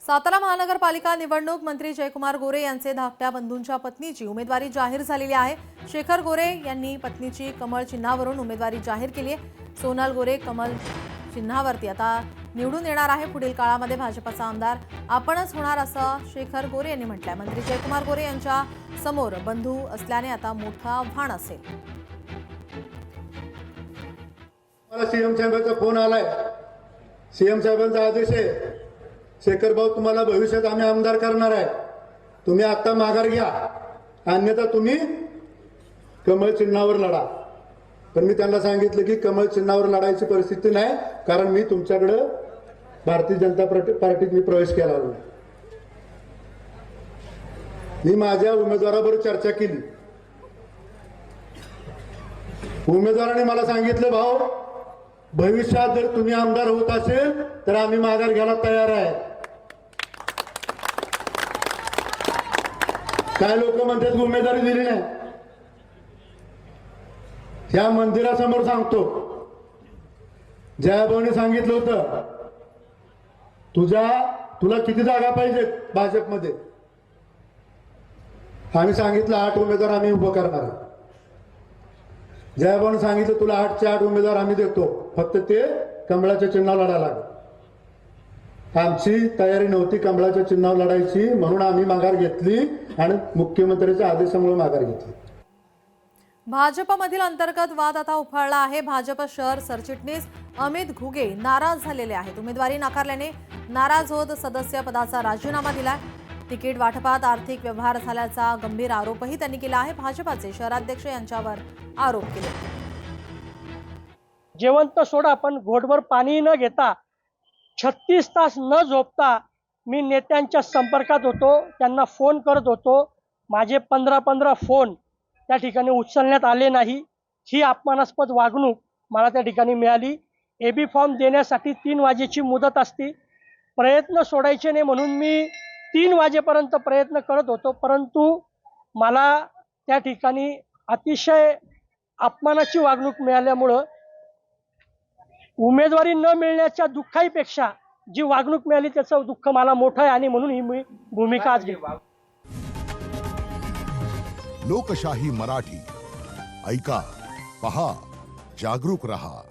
सातारा महानगरपालिका निवडणूक मंत्री जयकुमार गोरे यांचे धाकट्या बंधूंच्या पत्नीची उमेदवारी जाहीर झालेली आहे। शेखर गोरे यांनी पत्नीची कमळ चिन्हावरून उमेदवारी जाहीर केली आहे। सोनल गोरे कमळ चिन्हावरती आता निवडून येणार आहे। पुढील काळामध्ये भाजपचा आमदार आपणच होणार असं शेखर गोरे यांनी म्हटलंय। मंत्री जयकुमार गोरे यांच्या समोर बंधू असल्याने आता मोठा आव्हान असेल। मला सीएम साहेबांचा फोन आलाय। सीएम साहेबांचा आदेश आहे, शेखर भाऊ तुम्हाला भविष्यात आम्ही आमदार करणार आहे, तुम्ही आता माघार घ्या, अन्यथा तुम्ही कमळ चिन्हावर लढा। पण मी त्यांना सांगितलं की कमळ चिन्हावर लढायची परिस्थिती नाही, कारण मी तुमच्याकडे भारतीय जनता पार्टीत मी प्रवेश केला होता। मी माझ्या उमेदवाराबरोबर चर्चा केली। उमेदवाराने मला सांगितलं, भाऊ भविष्यात जर तुम्ही आमदार होत असेल तर आम्ही माघार घ्यायला तयार आहे। काय लोक म्हणतात उमेदवारी दिली नाही। या मंदिरासमोर सांगतो, जयाभाऊने सांगितलं होतं तुला किती जागा पाहिजे भाजपमध्ये। आम्ही सांगितलं 8 उमेदवार आम्ही उभं करणार आहे। जयाभाऊने सांगितलं तुला 8चे 8 उमेदवार आम्ही देतो, फक्त ते कमळाच्या चिन्हावर लढायला लागेल। आमची तयारी नव्हती कमळाच्या चिन्हावर लढायची, म्हणून आम्ही माघार घेतली आणि मुख्यमंत्र्यांच्या आदेशामुळे माघार घेतली। भाजपमधील अंतर्गत वाद आता उफाळला आहे। भाजप शहर सरचिटणीस अमित घुगे नाराज झालेले आहेत। उमेदवारी नाकारल्याने नाराज होत सदस्य पदाचा राजीनामा दिलाय। तिकीट वाटपात आर्थिक व्यवहार झाल्याचा गंभीर आरोपही त्यांनी केला आहे। भाजपाचे शहराध्यक्ष यांच्यावर आरोप केले। जेवंत सोडा पण घोटभर पाणी न घेता 36 तास न झोपता मी नेत्यांच्या संपर्कात होतो, त्यांना फोन करत होतो। माझे 15 फोन त्या ठिकाणी उचलण्यात आले नाही। ही अपमानास्पद वागणूक मला त्या ठिकाणी मिळाली। एबी फॉर्म देण्यासाठी 3 वाजेची मुदत असते। प्रयत्न सोडायचे नाही म्हणून मी 3 वाजेपर्यंत प्रयत्न करत होतो, परंतु मला त्या ठिकाणी अतिशय अपमानाची वागणूक मिळाल्यामुळं उमेदवारी न मिळण्याच्या दुःखापेक्षा जी वागणूक मिळाली त्याचं दुःख मला मोठं आहे आणि म्हणून ही मी भूमिका आज घेतली। लोकशाही मराठी ऐका, पहा, जागरूक रहा।